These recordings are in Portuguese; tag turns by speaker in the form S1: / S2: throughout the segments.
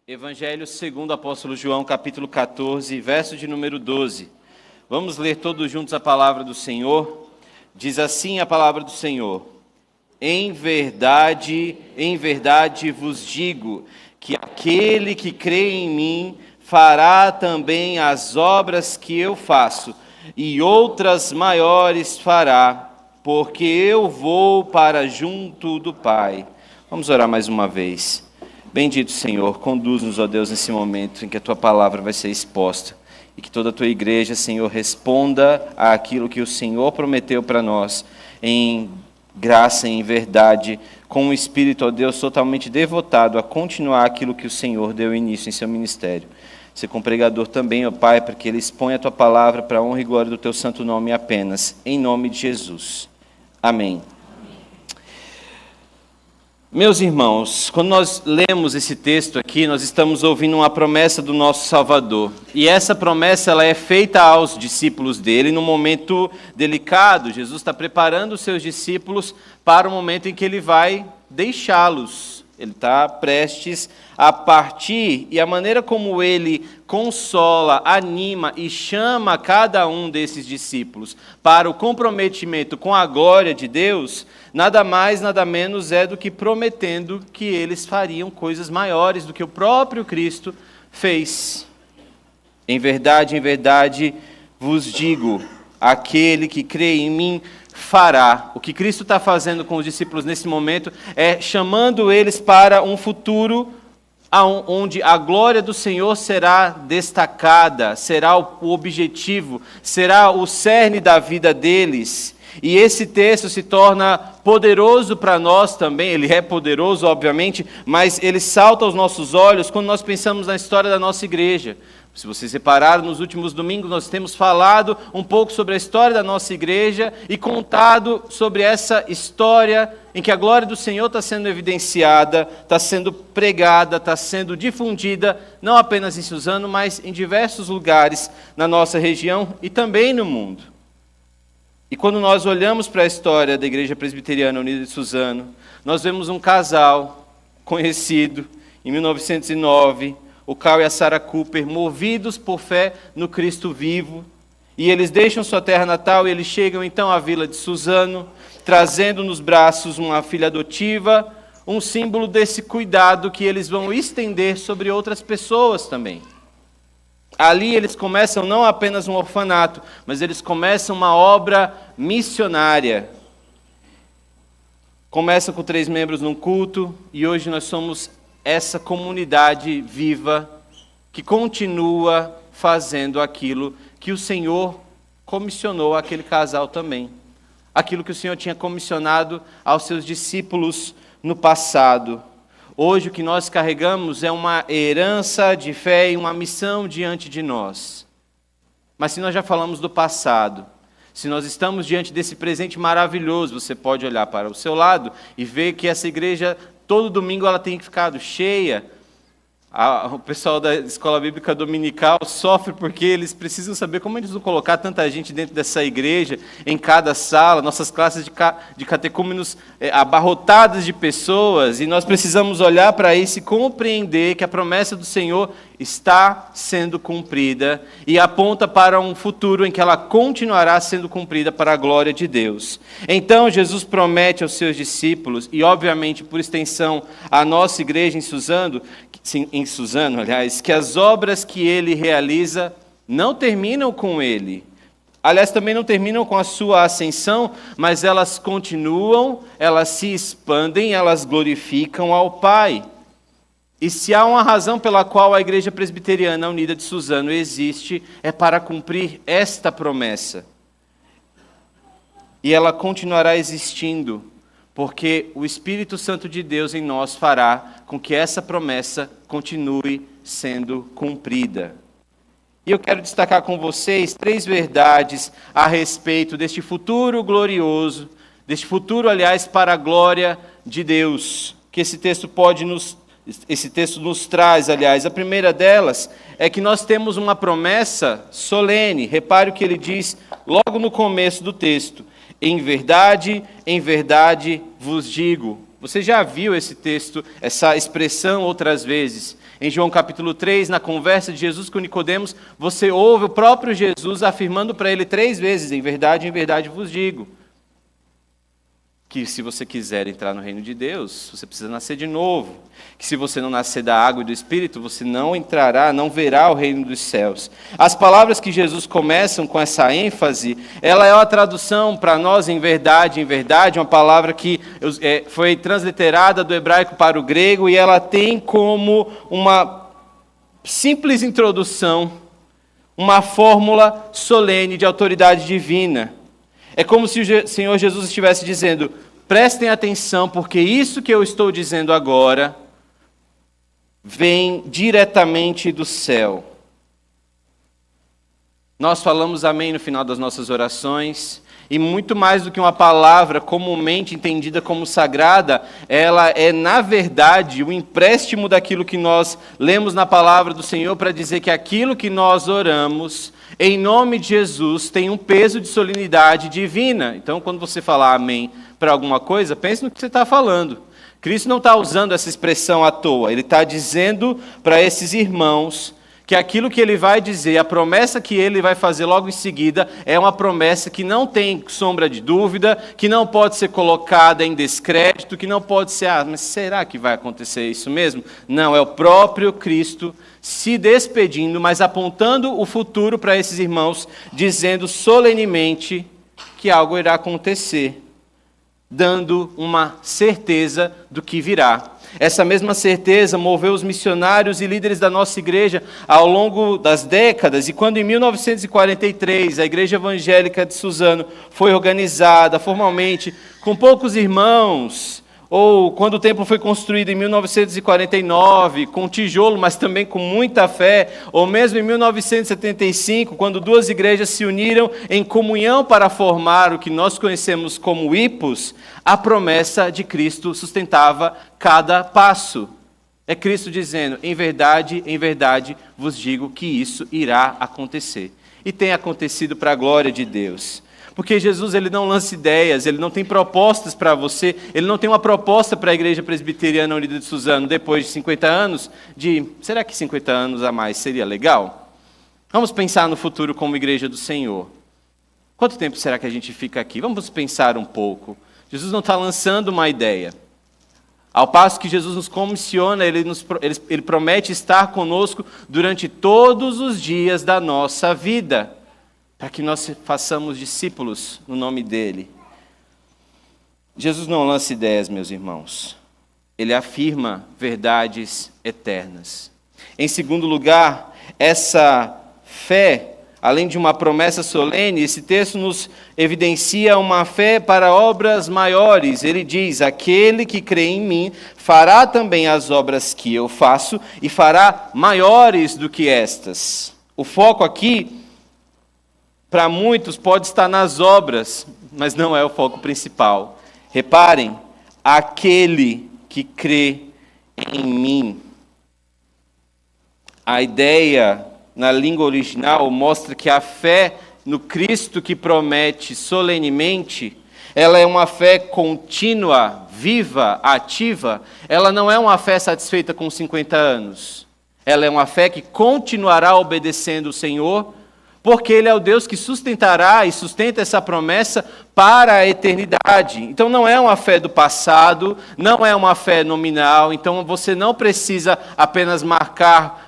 S1: Evangelho segundo o apóstolo João, capítulo 14, verso de número 12. Vamos ler todos juntos a palavra do Senhor. Diz assim a palavra do Senhor: em verdade vos digo, que aquele que crê em mim fará também as obras que eu faço, e outras maiores fará, porque eu vou para junto do Pai. Vamos orar mais uma vez. Bendito Senhor, conduz-nos, ó Deus, nesse momento em que a Tua palavra vai ser exposta e que toda a Tua igreja, Senhor, responda àquilo que o Senhor prometeu para nós, em graça e em verdade, com um espírito, ó Deus, totalmente devotado a continuar aquilo que o Senhor deu início em seu ministério. Ser com o pregador também, ó Pai, para que ele exponha a Tua palavra para a honra e glória do Teu santo nome apenas, em nome de Jesus. Amém. Meus irmãos, quando nós lemos esse texto aqui, nós estamos ouvindo uma promessa do nosso Salvador. E essa promessa ela é feita aos discípulos dele num momento delicado. Jesus está preparando os seus discípulos para o momento em que ele vai deixá-los. Ele está prestes a partir, e a maneira como ele consola, anima e chama cada um desses discípulos para o comprometimento com a glória de Deus, nada mais, nada menos é do que prometendo que eles fariam coisas maiores do que o próprio Cristo fez. Em verdade vos digo, aquele que crê em mim fará. O que Cristo está fazendo com os discípulos nesse momento é chamando eles para um futuro onde a glória do Senhor será destacada, será o objetivo, será o cerne da vida deles. E esse texto se torna poderoso para nós também. Ele é poderoso, obviamente, mas ele salta aos nossos olhos quando nós pensamos na história da nossa igreja. Se vocês repararam, nos últimos domingos nós temos falado um pouco sobre a história da nossa igreja e contado sobre essa história em que a glória do Senhor está sendo evidenciada, está sendo pregada, está sendo difundida, não apenas em Suzano, mas em diversos lugares na nossa região e também no mundo. E quando nós olhamos para a história da Igreja Presbiteriana Unida de Suzano, nós vemos um casal conhecido em 1909, o Carl e a Sarah Cooper, movidos por fé no Cristo vivo, e eles deixam sua terra natal e eles chegam então à vila de Suzano, trazendo nos braços uma filha adotiva, um símbolo desse cuidado que eles vão estender sobre outras pessoas também. Ali eles começam não apenas um orfanato, mas eles começam uma obra missionária. Começam com 3 membros num culto, e hoje nós somos essa comunidade viva que continua fazendo aquilo que o Senhor comissionou àquele casal também. Aquilo que o Senhor tinha comissionado aos seus discípulos no passado. Hoje o que nós carregamos é uma herança de fé e uma missão diante de nós. Mas se nós já falamos do passado, se nós estamos diante desse presente maravilhoso, você pode olhar para o seu lado e ver que essa igreja, todo domingo ela tem ficado cheia. O pessoal da escola bíblica dominical sofre porque eles precisam saber como eles vão colocar tanta gente dentro dessa igreja, em cada sala, nossas classes de catecúmenos abarrotadas de pessoas, e nós precisamos olhar para isso e compreender que a promessa do Senhor está sendo cumprida e aponta para um futuro em que ela continuará sendo cumprida para a glória de Deus. Então Jesus promete aos seus discípulos, e obviamente por extensão à nossa igreja em Suzano, que as obras que ele realiza não terminam com ele. Aliás, também não terminam com a sua ascensão, mas elas continuam, elas se expandem, elas glorificam ao Pai. E se há uma razão pela qual a Igreja Presbiteriana Unida de Suzano existe, é para cumprir esta promessa. E ela continuará existindo, porque o Espírito Santo de Deus em nós fará com que essa promessa continue sendo cumprida. E eu quero destacar com vocês 3 verdades a respeito deste futuro glorioso, deste futuro, aliás, para a glória de Deus, que esse texto nos traz, aliás. A primeira delas é que nós temos uma promessa solene. Repare o que ele diz logo no começo do texto. Em verdade vos digo. Você já viu esse texto, essa expressão outras vezes. Em João capítulo 3, na conversa de Jesus com Nicodemos, você ouve o próprio Jesus afirmando para ele 3 vezes, em verdade vos digo, que se você quiser entrar no reino de Deus, você precisa nascer de novo. Que se você não nascer da água e do Espírito, você não entrará, não verá o reino dos céus. As palavras que Jesus começam com essa ênfase, ela é uma tradução para nós em verdade, uma palavra que foi transliterada do hebraico para o grego, e ela tem como uma simples introdução, uma fórmula solene de autoridade divina. É como se o Senhor Jesus estivesse dizendo, prestem atenção, porque isso que eu estou dizendo agora vem diretamente do céu. Nós falamos amém no final das nossas orações, e muito mais do que uma palavra comumente entendida como sagrada, ela é, na verdade, o empréstimo daquilo que nós lemos na palavra do Senhor para dizer que aquilo que nós oramos, em nome de Jesus, tem um peso de solenidade divina. Então, quando você falar amém para alguma coisa, pense no que você está falando. Cristo não está usando essa expressão à toa, ele está dizendo para esses irmãos que aquilo que ele vai dizer, a promessa que ele vai fazer logo em seguida, é uma promessa que não tem sombra de dúvida, que não pode ser colocada em descrédito, que não pode ser, mas será que vai acontecer isso mesmo? Não, é o próprio Cristo se despedindo, mas apontando o futuro para esses irmãos, dizendo solenemente que algo irá acontecer, dando uma certeza do que virá. Essa mesma certeza moveu os missionários e líderes da nossa igreja ao longo das décadas, e quando em 1943 a Igreja Evangélica de Suzano foi organizada formalmente, com poucos irmãos, ou quando o templo foi construído em 1949, com tijolo, mas também com muita fé, ou mesmo em 1975, quando 2 igrejas se uniram em comunhão para formar o que nós conhecemos como IPOS, a promessa de Cristo sustentava cada passo. É Cristo dizendo, em verdade vos digo que isso irá acontecer. E tem acontecido para a glória de Deus. Porque Jesus, ele não lança ideias, ele não tem propostas para você, ele não tem uma proposta para a Igreja Presbiteriana Unida de Suzano depois de 50 anos, será que 50 anos a mais seria legal? Vamos pensar no futuro como Igreja do Senhor. Quanto tempo será que a gente fica aqui? Vamos pensar um pouco. Jesus não está lançando uma ideia. Ao passo que Jesus nos comissiona, ele promete estar conosco durante todos os dias da nossa vida, para que nós façamos discípulos no nome dele. Jesus não lança ideias, meus irmãos. Ele afirma verdades eternas. Em segundo lugar, essa fé, além de uma promessa solene, esse texto nos evidencia uma fé para obras maiores. Ele diz, aquele que crê em mim fará também as obras que eu faço e fará maiores do que estas. O foco aqui, para muitos, pode estar nas obras, mas não é o foco principal. Reparem, aquele que crê em mim. A ideia na língua original mostra que a fé no Cristo que promete solenemente, ela é uma fé contínua, viva, ativa. Ela não é uma fé satisfeita com 50 anos. Ela é uma fé que continuará obedecendo o Senhor, porque Ele é o Deus que sustentará e sustenta essa promessa para a eternidade. Então não é uma fé do passado, não é uma fé nominal, então você não precisa apenas marcar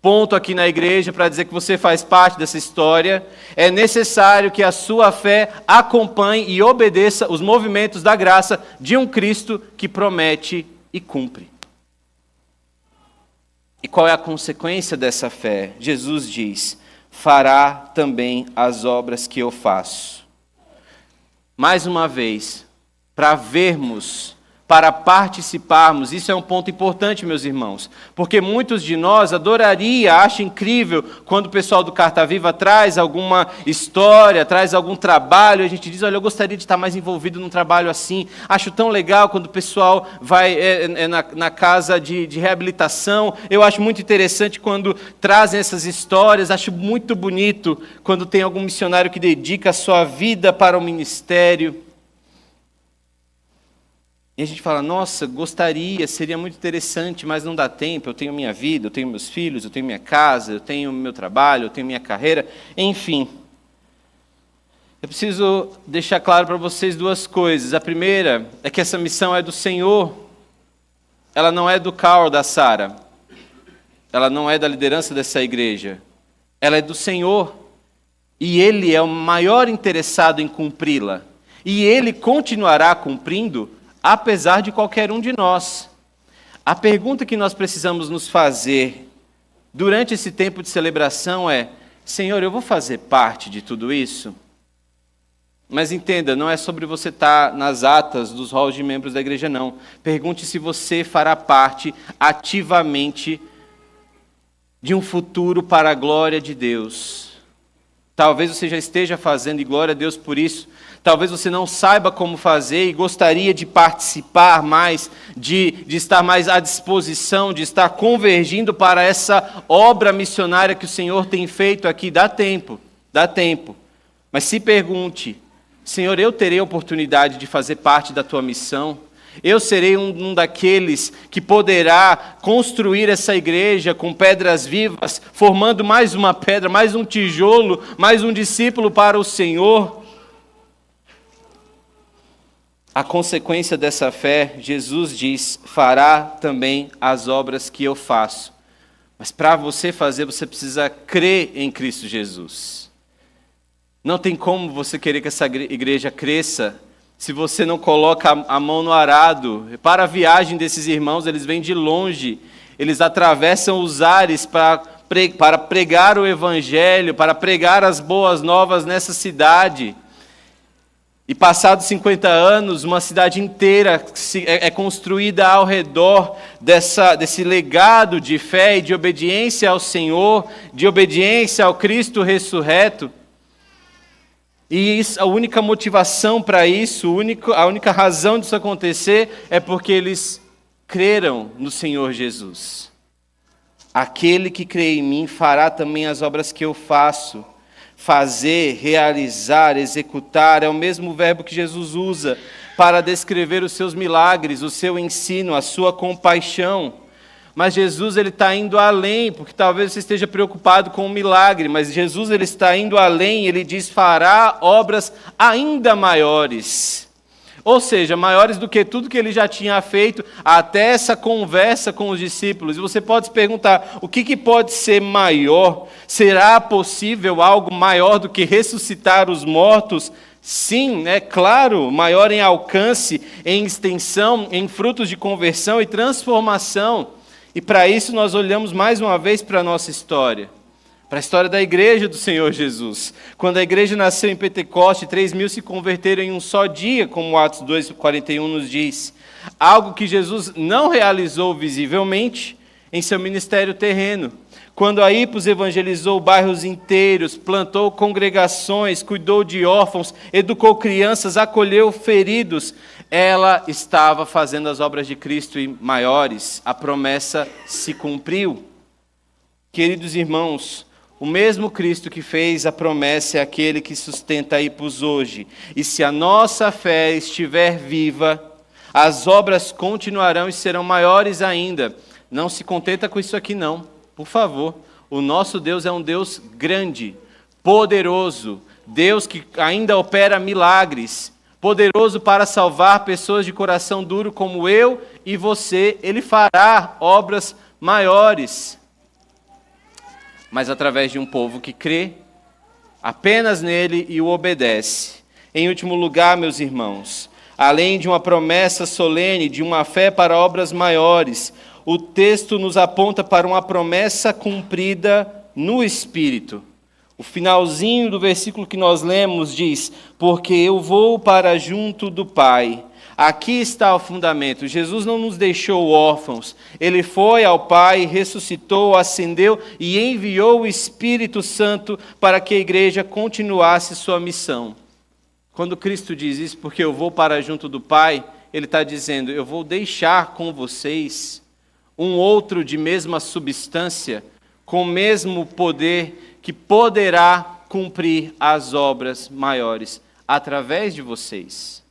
S1: ponto aqui na igreja para dizer que você faz parte dessa história. É necessário que a sua fé acompanhe e obedeça os movimentos da graça de um Cristo que promete e cumpre. E qual é a consequência dessa fé? Jesus diz, fará também as obras que eu faço. Mais uma vez, para vermos, para participarmos, isso é um ponto importante, meus irmãos, porque muitos de nós acham incrível quando o pessoal do Carta Viva traz alguma história, traz algum trabalho, a gente diz, olha, eu gostaria de estar mais envolvido num trabalho assim, acho tão legal quando o pessoal vai na casa de reabilitação, eu acho muito interessante quando trazem essas histórias, acho muito bonito quando tem algum missionário que dedica a sua vida para o ministério. E a gente fala, nossa, gostaria, seria muito interessante, mas não dá tempo, eu tenho minha vida, eu tenho meus filhos, eu tenho minha casa, eu tenho meu trabalho, eu tenho minha carreira, enfim. Eu preciso deixar claro para vocês duas coisas. A primeira é que essa missão é do Senhor, ela não é do Carl, da Sara, ela não é da liderança dessa igreja, ela é do Senhor. E Ele é o maior interessado em cumpri-la. E Ele continuará cumprindo, apesar de qualquer um de nós. A pergunta que nós precisamos nos fazer durante esse tempo de celebração é: Senhor, eu vou fazer parte de tudo isso? Mas entenda, não é sobre você estar nas atas dos halls de membros da igreja, não. Pergunte se você fará parte ativamente de um futuro para a glória de Deus. Talvez você já esteja fazendo, e glória a Deus por isso. Talvez você não saiba como fazer e gostaria de participar mais, de estar mais à disposição, de estar convergindo para essa obra missionária que o Senhor tem feito aqui. Dá tempo, dá tempo. Mas se pergunte, Senhor, eu terei a oportunidade de fazer parte da tua missão? Eu serei um daqueles que poderá construir essa igreja com pedras vivas, formando mais uma pedra, mais um tijolo, mais um discípulo para o Senhor. A consequência dessa fé, Jesus diz, fará também as obras que eu faço. Mas para você fazer, você precisa crer em Cristo Jesus. Não tem como você querer que essa igreja cresça se você não coloca a mão no arado. Para a viagem desses irmãos, eles vêm de longe, eles atravessam os ares para pregar o Evangelho, para pregar as boas novas nessa cidade. E passados 50 anos, uma cidade inteira é construída ao redor desse legado de fé e de obediência ao Senhor, de obediência ao Cristo ressurreto. E a única motivação para isso, a única razão disso acontecer é porque eles creram no Senhor Jesus. Aquele que crê em mim fará também as obras que eu faço. Fazer, realizar, executar é o mesmo verbo que Jesus usa para descrever os seus milagres, o seu ensino, a sua compaixão. Mas Jesus ele está indo além, porque talvez você esteja preocupado com o milagre, mas Jesus ele está indo além, ele diz, fará obras ainda maiores. Ou seja, maiores do que tudo que ele já tinha feito até essa conversa com os discípulos. E você pode se perguntar, o que pode ser maior? Será possível algo maior do que ressuscitar os mortos? Sim, é claro, maior em alcance, em extensão, em frutos de conversão e transformação. E para isso nós olhamos mais uma vez para a nossa história, para a história da igreja do Senhor Jesus. Quando a igreja nasceu em Pentecoste, 3.000 se converteram em um só dia, como Atos 2:41 nos diz. Algo que Jesus não realizou visivelmente em seu ministério terreno. Quando a Ipos evangelizou bairros inteiros, plantou congregações, cuidou de órfãos, educou crianças, acolheu feridos, ela estava fazendo as obras de Cristo e maiores. A promessa se cumpriu. Queridos irmãos, o mesmo Cristo que fez a promessa é aquele que sustenta a Ipos hoje. E se a nossa fé estiver viva, as obras continuarão e serão maiores ainda. Não se contenta com isso aqui não, por favor. O nosso Deus é um Deus grande, poderoso, Deus que ainda opera milagres, poderoso para salvar pessoas de coração duro como eu e você. Ele fará obras maiores, mas através de um povo que crê apenas nele e o obedece. Em último lugar, meus irmãos, além de uma promessa solene, de uma fé para obras maiores, o texto nos aponta para uma promessa cumprida no Espírito. O finalzinho do versículo que nós lemos diz, porque eu vou para junto do Pai. Aqui está o fundamento. Jesus não nos deixou órfãos. Ele foi ao Pai, ressuscitou, ascendeu e enviou o Espírito Santo para que a igreja continuasse sua missão. Quando Cristo diz isso, porque eu vou para junto do Pai, Ele está dizendo, eu vou deixar com vocês um outro de mesma substância, com o mesmo poder, que poderá cumprir as obras maiores através de vocês.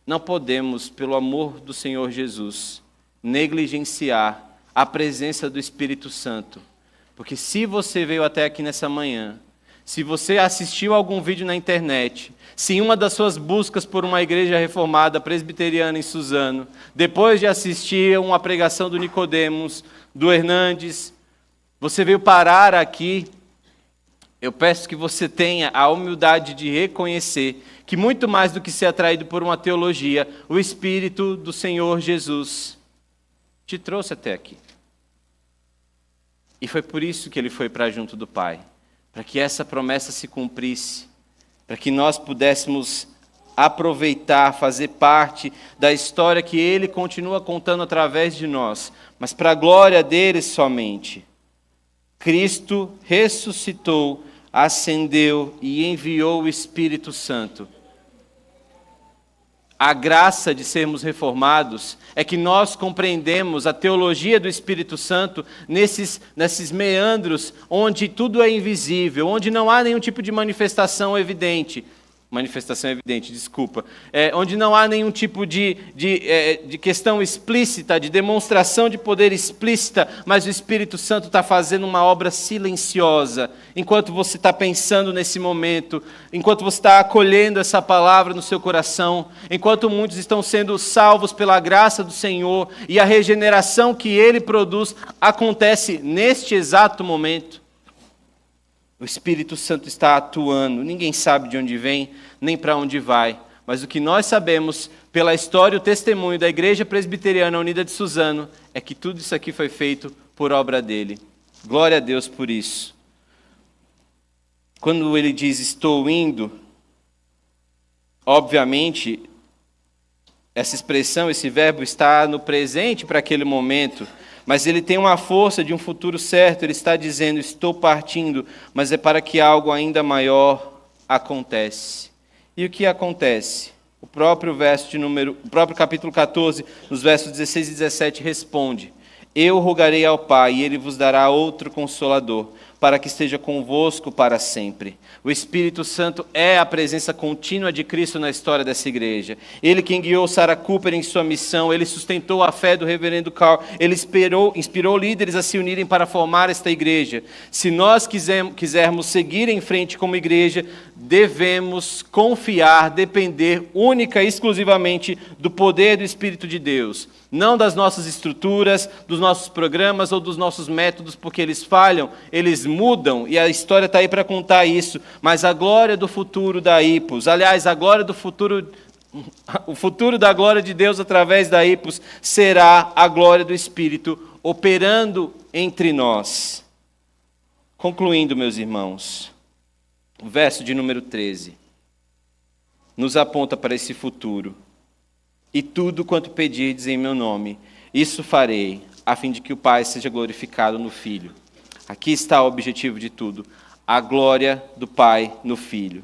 S1: não podemos, pelo amor do Senhor Jesus, negligenciar a presença do Espírito Santo. Porque se você veio até aqui nessa manhã, se você assistiu algum vídeo na internet, se em uma das suas buscas por uma igreja reformada presbiteriana em Suzano, depois de assistir uma pregação do Nicodemos, do Hernandes, você veio parar aqui, eu peço que você tenha a humildade de reconhecer que muito mais do que ser atraído por uma teologia, o Espírito do Senhor Jesus te trouxe até aqui. E foi por isso que ele foi para junto do Pai, para que essa promessa se cumprisse, para que nós pudéssemos aproveitar, fazer parte da história que ele continua contando através de nós, mas para a glória dele somente. Cristo ressuscitou, ascendeu e enviou o Espírito Santo. A graça de sermos reformados é que nós compreendemos a teologia do Espírito Santo nesses meandros onde tudo é invisível, onde não há nenhum tipo de manifestação evidente, onde não há nenhum tipo de questão explícita, de demonstração de poder explícita, mas o Espírito Santo está fazendo uma obra silenciosa, enquanto você está pensando nesse momento, enquanto você está acolhendo essa palavra no seu coração, enquanto muitos estão sendo salvos pela graça do Senhor, e a regeneração que Ele produz acontece neste exato momento. O Espírito Santo está atuando, ninguém sabe de onde vem, nem para onde vai. Mas o que nós sabemos, pela história e o testemunho da Igreja Presbiteriana Unida de Suzano, é que tudo isso aqui foi feito por obra dele. Glória a Deus por isso. Quando ele diz, estou indo, obviamente, essa expressão, esse verbo está no presente para aquele momento, mas ele tem uma força de um futuro certo. Ele está dizendo, estou partindo, mas é para que algo ainda maior acontece. E o que acontece? O próprio capítulo 14, nos versos 16 e 17, responde, eu rogarei ao Pai, e Ele vos dará outro Consolador, para que esteja convosco para sempre. O Espírito Santo é a presença contínua de Cristo na história dessa igreja. Ele quem guiou Sarah Cooper em sua missão, ele sustentou a fé do reverendo Carl, ele inspirou líderes a se unirem para formar esta igreja. Se nós quisermos seguir em frente como igreja, devemos confiar, depender única e exclusivamente do poder do Espírito de Deus. Não das nossas estruturas, dos nossos programas ou dos nossos métodos, porque eles falham, eles mudam, e a história está aí para contar isso. Mas a glória do futuro da IPOS, aliás, o futuro da glória de Deus através da IPOS será a glória do Espírito operando entre nós. Concluindo, meus irmãos, o verso de número 13 nos aponta para esse futuro. E tudo quanto pedirdes em meu nome, isso farei, a fim de que o Pai seja glorificado no Filho. Aqui está o objetivo de tudo, a glória do Pai no Filho.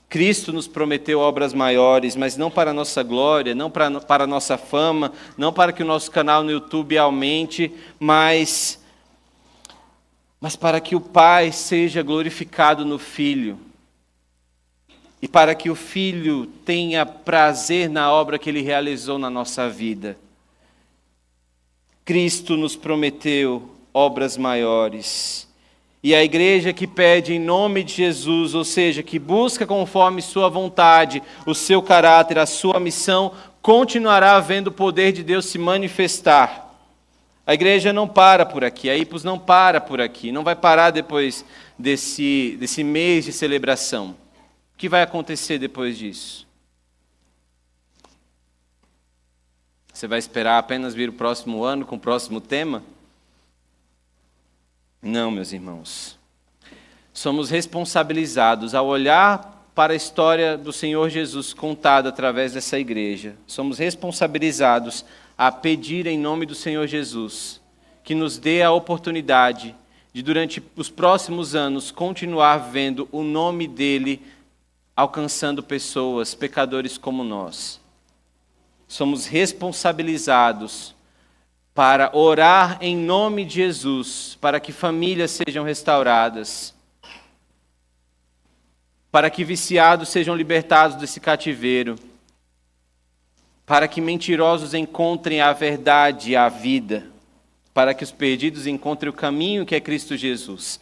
S1: Cristo nos prometeu obras maiores, mas não para a nossa glória, não para a nossa fama, não para que o nosso canal no YouTube aumente, mas para que o Pai seja glorificado no Filho. E para que o Filho tenha prazer na obra que Ele realizou na nossa vida. Cristo nos prometeu obras maiores. E a igreja que pede em nome de Jesus, ou seja, que busca conforme sua vontade, o seu caráter, a sua missão, continuará vendo o poder de Deus se manifestar. A igreja não para por aqui, a IPOS não para por aqui, não vai parar depois desse mês de celebração. O que vai acontecer depois disso? Você vai esperar apenas vir o próximo ano com o próximo tema? Não, meus irmãos. Somos responsabilizados ao olhar para a história do Senhor Jesus contada através dessa igreja. Somos responsabilizados a pedir em nome do Senhor Jesus que nos dê a oportunidade de, durante os próximos anos, continuar vendo o nome dele alcançando pessoas, pecadores como nós. Somos responsabilizados para orar em nome de Jesus, para que famílias sejam restauradas, para que viciados sejam libertados desse cativeiro, para que mentirosos encontrem a verdade e a vida, para que os perdidos encontrem o caminho que é Cristo Jesus.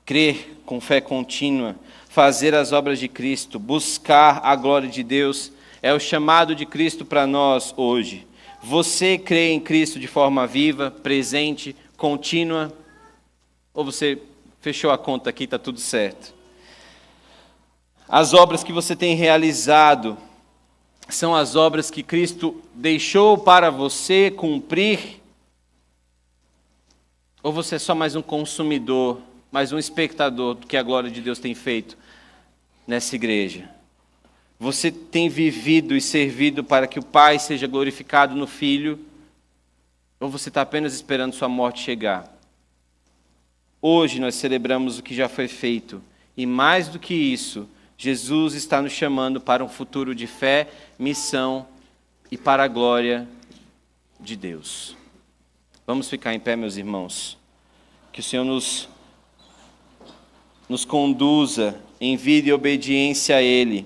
S1: Crer com fé contínua, fazer as obras de Cristo, buscar a glória de Deus, é o chamado de Cristo para nós hoje. Você crê em Cristo de forma viva, presente, contínua? Ou você fechou a conta aqui, está tudo certo? As obras que você tem realizado são as obras que Cristo deixou para você cumprir? Ou você é só mais um consumidor, mais um espectador do que a glória de Deus tem feito nessa igreja? Você tem vivido e servido para que o Pai seja glorificado no Filho? Ou você está apenas esperando sua morte chegar? Hoje nós celebramos o que já foi feito. E mais do que isso, Jesus está nos chamando para um futuro de fé, missão e para a glória de Deus. Vamos ficar em pé, meus irmãos. Que o Senhor nos conduza em vida e obediência a Ele.